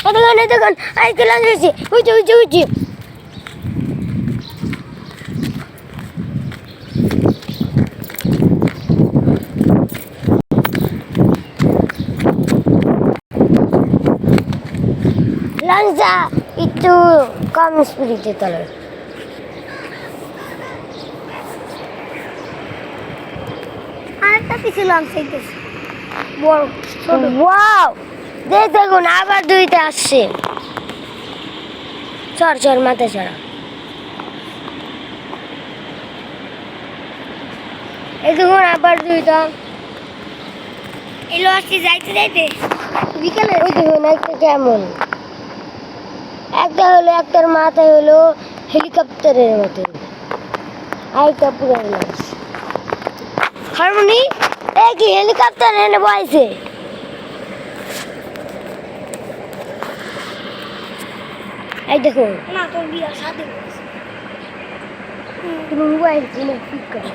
দেখুন আজকে লাগিয়েছি উঠছি লাঞ্চা একটু কম স্পিডে চলে আরেকটা কিছু লঞ্চ হইতেছে বড় ছোট ওয়াও দেখুন আবার দুইটা আসছে চর মাথা ছাড়া এই দেখুন আবার দুইটা এই লঞ্চটি যাইতে যাইতে বিকেলে ওই দেখুন একটা কেমন একটা হলো একটার মাথায় হলো হেলিকপ্টারের মতো আরেকটা পুরো লঞ্চ হারমোনি এই কি হেলিকপ্টার এনে বয়েছে এই দেখুন না তোর বিয়ার সাথে তুমি মোবাইল কিনে ঠিক করে